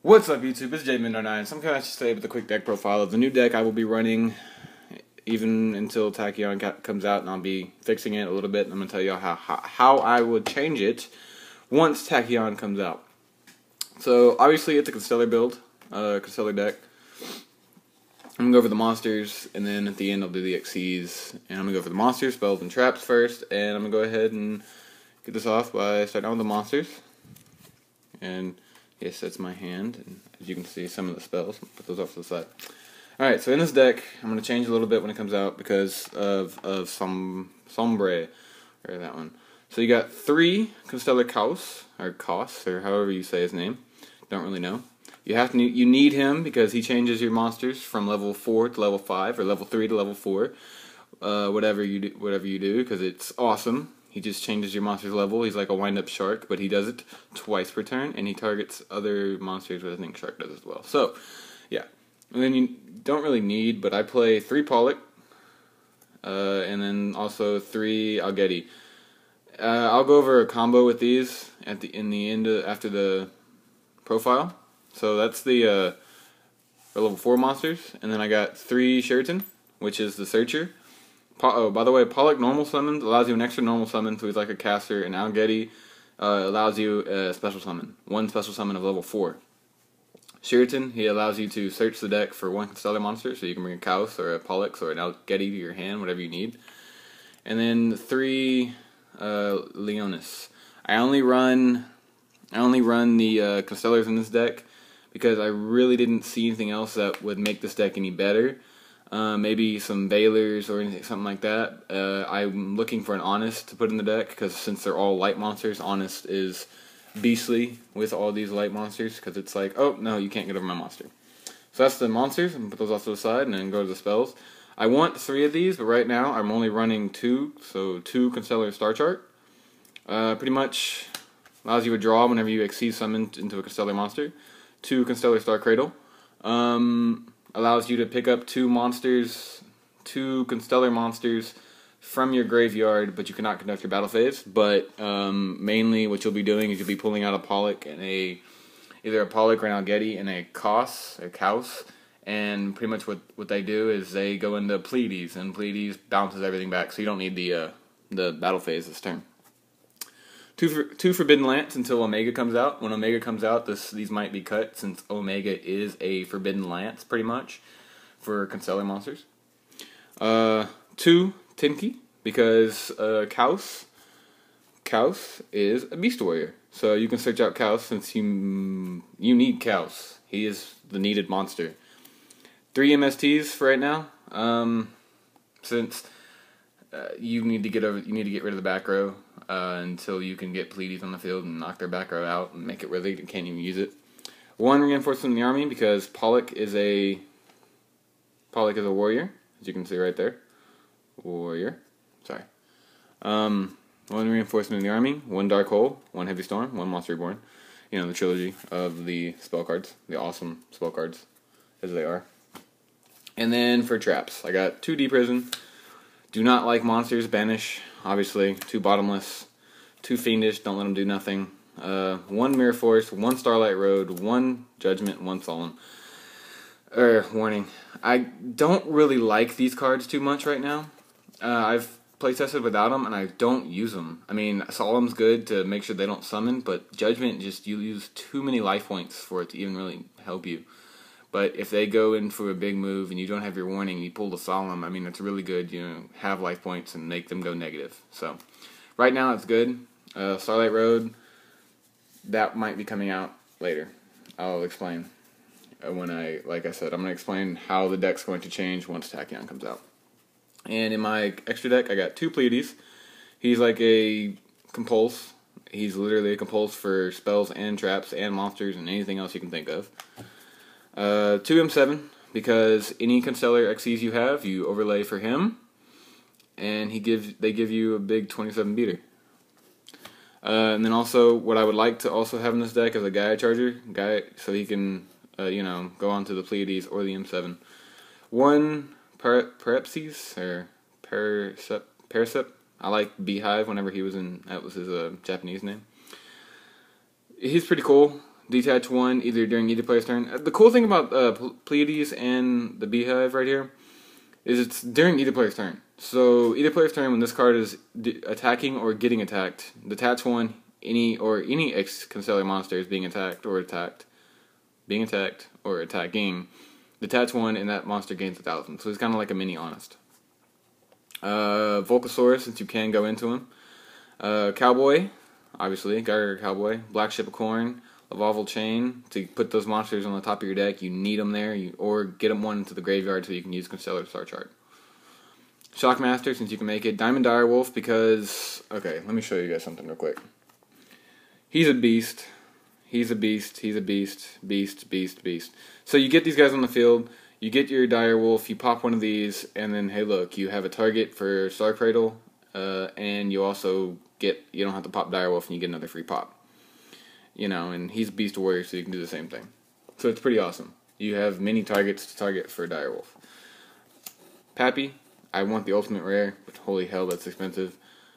What's up, YouTube? It's JMin09. So I'm coming at you today with a quick deck profile of the new deck I will be running even until Tachyon comes out, and I'll be fixing it a little bit. And I'm going to tell you how I would change it once Tachyon comes out. So obviously it's a Constellar build, Constellar deck. I'm going to go over the monsters, and then at the end I'll do the XCs. And I'm going to go for the monsters, spells, and traps first. And I'm going to go ahead and get this off by starting out with the monsters. And yes, that's my hand, and as you can see, some of the spells. I'll put those off to the side. Alright, so in this deck, I'm going to change a little bit when it comes out because of Sombre, or that one. So you got 3 Constellar Kaos, or however you say his name. Don't really know. You need him because he changes your monsters from level 4 to level 5, or level 3 to level 4. Whatever you do, because it's awesome. He just changes your monster's level. He's like a wind-up shark, but he does it twice per turn, and he targets other monsters, which I think Shark does as well. So, yeah. And then you don't really need, but I play 3 Pollock, and then also 3 Algeti. I'll go over a combo with these after the profile. So that's the level 4 monsters, and then I got 3 Sheraton, which is the Searcher. Oh, by the way, Pollock normal summons allows you an extra normal summon, so he's like a caster, and Algeti allows you a special summon. 1 special summon of level 4. Sheraton, he allows you to search the deck for 1 Constellar monster, so you can bring a Kaos or a Pollux or an Algeti to your hand, whatever you need. And then 3 Leonis. I only run the Constellars in this deck because I really didn't see anything else that would make this deck any better. Maybe some Veilers or anything, something like that. I'm looking for an Honest to put in the deck, because since they're all light monsters, Honest is beastly with all these light monsters, because it's like, oh, no, you can't get over my monster. So that's the monsters. I'm going to put those off to the side and then go to the spells. I want 3 of these, but right now I'm only running 2, so 2 Constellar Star Chart. Pretty much allows you a draw whenever you exceed summon into a Constellar monster. 2 Constellar Star Cradle. Allows you to pick up 2 Constellar monsters from your graveyard, but you cannot conduct your battle phase. But mainly what you'll be doing is you'll be pulling out a Pollock and either a Pollock or an Algeti and a Kaos, and pretty much what they do is they go into Pleiades, and Pleiades bounces everything back, so you don't need the battle phase this turn. 2 Forbidden Lance until Omega comes out. When Omega comes out, these might be cut, since Omega is a Forbidden Lance, pretty much, for Constellar monsters. 2 Tinky, because Kaos is a Beast Warrior. So you can search out Kaos, since you need Kaos. He is the needed monster. 3 MSTs for right now, since you need to get rid of the back row until you can get Pleiades on the field and knock their back row out and make it where they can't even use it. 1 reinforcement in the army, because Pollock is a warrior, as you can see right there. Warrior. Sorry. 1 reinforcement in the army, 1 Dark Hole, 1 Heavy Storm, 1 Monster Reborn. You know, the trilogy of the spell cards, the awesome spell cards as they are. And then for traps, I got 2 Deep Prison. Do not like monsters, banish, obviously. 2 Bottomless, 2 Fiendish, don't let them do nothing. 1 Mirror Force, 1 Starlight Road, 1 Judgment, 1 Solemn. Warning. I don't really like these cards too much right now. I've playtested without them, and I don't use them. I mean, Solemn's good to make sure they don't summon, but Judgment, you use too many life points for it to even really help you. But if they go in for a big move and you don't have your warning, you pull the Solemn, I mean, it's really good, have life points and make them go negative. So, right now it's good. Starlight Road, that might be coming out later. I'll explain like I said, I'm going to explain how the deck's going to change once Tachyon comes out. And in my extra deck, I got 2 Pleiades. He's like a Compulse. He's literally a Compulse for spells and traps and monsters and anything else you can think of. 2 M7, because any Constellar XCs you have, you overlay for him, and they give you a big 27 beater. And then also, what I would like to also have in this deck is a Gaia Charger, so he can, go on to the Pleiades or the M7. 1 Parapses, or Paracep. I like Beehive whenever he was in, that was his Japanese name. He's pretty cool. detach one either during either player's turn. The cool thing about Pleiades and the Beehive right here is it's during either player's turn. So either player's turn, when this card is attacking or getting attacked, detach one, any Constellar monster is being attacked or attacking, detach one, and that monster gains 1,000. So it's kind of like a mini Honest. Volcasaurus, since you can go into him. Cowboy, obviously, Geiger Cowboy. Black Ship of Corn, Lavalval Chain. To put those monsters on the top of your deck, you need them there, or get them one into the graveyard so you can use Constellar Star Chart. Shockmaster, since you can make it. Diamond Direwolf, because... Okay, let me show you guys something real quick. He's a beast. He's a beast. He's a beast. Beast, beast, beast. So you get these guys on the field, you get your Direwolf, you pop one of these, and then, hey look, you have a target for Star Cradle, and you also get, you don't have to pop Direwolf and you get another free pop. You know, and he's Beast Warrior, so you can do the same thing. So it's pretty awesome. You have many targets to target for Direwolf. Pappy, I want the ultimate rare, but holy hell, that's expensive.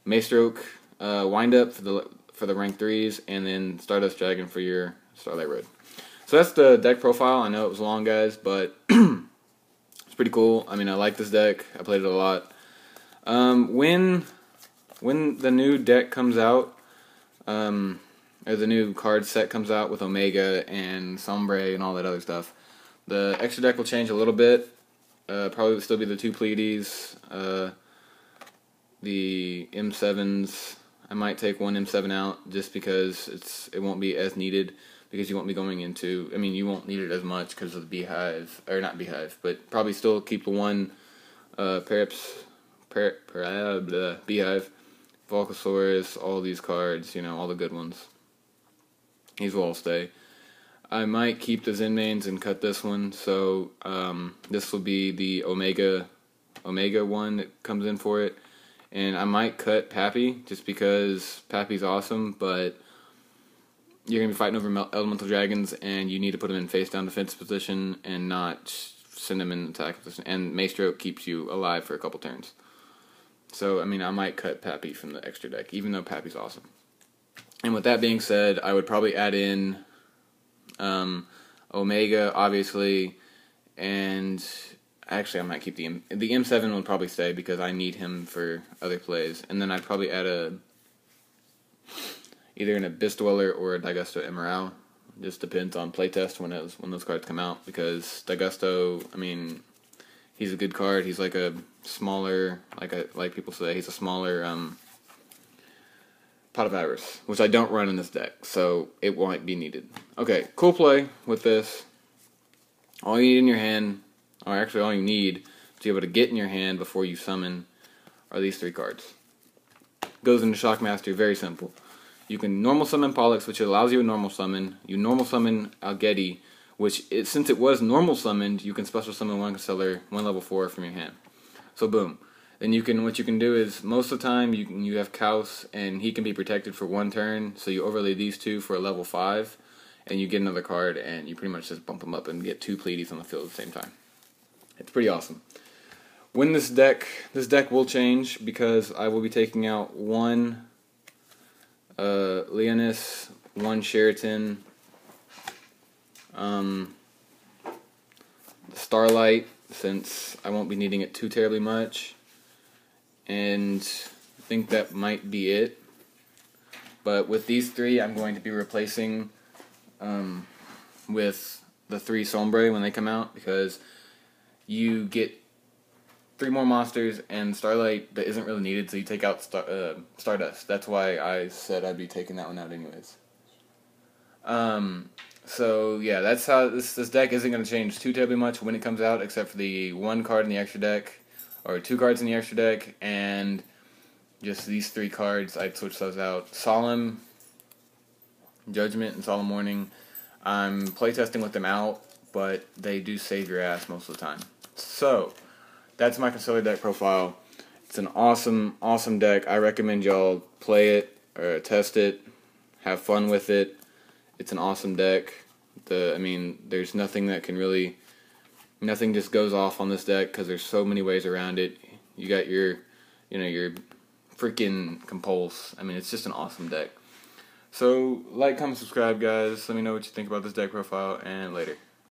Maystroke, Wind Up for the rank 3s, and then Stardust Dragon for your Starlight Road. So that's the deck profile. I know it was long, guys, but it's pretty cool. I mean, I like this deck. I played it a lot. When the new deck comes out, or the new card set comes out with Omega and Sombre and all that other stuff, the extra deck will change a little bit. Probably will still be the 2 Pleiades, the M7s. I might take one M7 out just because it won't be as needed, because you won't be going into, I mean, you won't need it as much because of the Beehive, or not Beehive, but probably still keep the one Beehive, Volcasaurus, all these cards, you know, all the good ones. These will all stay. I might keep the Zen mains and cut this one, so this will be the Omega one that comes in for it. And I might cut Pappy, just because Pappy's awesome, but you're going to be fighting over Elemental Dragons, and you need to put him in face-down defense position and not send him in attack position. And Maystroke keeps you alive for a couple turns. So, I mean, I might cut Pappy from the extra deck, even though Pappy's awesome. And with that being said, I would probably add in Omega, obviously, and... Actually, I might keep the M7 will probably stay because I need him for other plays. And then I'd probably add either an Abyss Dweller or a Daigusto Emerald. Just depends on playtest when those cards come out, because Daigusto, I mean, he's a good card. He's like a smaller, like people say, he's a smaller Pot of Avarice, which I don't run in this deck, so it won't be needed. Okay, cool play with this. All you need in your hand, or actually all you need to be able to get in your hand before you summon, are these 3 cards. Goes into Shockmaster, very simple. You can normal summon Pollux, which allows you a normal summon. You normal summon Algedi, which, since it was normal summoned, you can special summon 1 Constellar, 1 level 4 from your hand. So boom. Then what you can do is, most of the time, you have Kaus, and he can be protected for 1 turn, so you overlay these 2 for a level 5, and you get another card, and you pretty much just bump them up and get 2 Pleiades on the field at the same time. It's pretty awesome. When this deck will change, because I will be taking out 1 Leonis, 1 Sheraton, Starlight, since I won't be needing it too terribly much, and I think that might be it. But with these 3, I'm going to be replacing with the 3 Sombre when they come out, because you get 3 more monsters, and Starlight that isn't really needed, so you take out Stardust. That's why I said I'd be taking that one out anyways. So yeah, that's how this deck isn't going to change too terribly much when it comes out, except for the 1 card in the extra deck, or 2 cards in the extra deck, and just these 3 cards. I'd switch those out. Solemn Judgment and Solemn Warning, I'm playtesting with them out, but they do save your ass most of the time. So, that's my Constellar deck profile. It's an awesome, awesome deck. I recommend y'all play it, or test it, have fun with it. It's an awesome deck. I mean, there's nothing that can really, nothing just goes off on this deck, because there's so many ways around it. You got your freaking Compulse. I mean, it's just an awesome deck. So, like, comment, subscribe, guys. Let me know what you think about this deck profile, and later.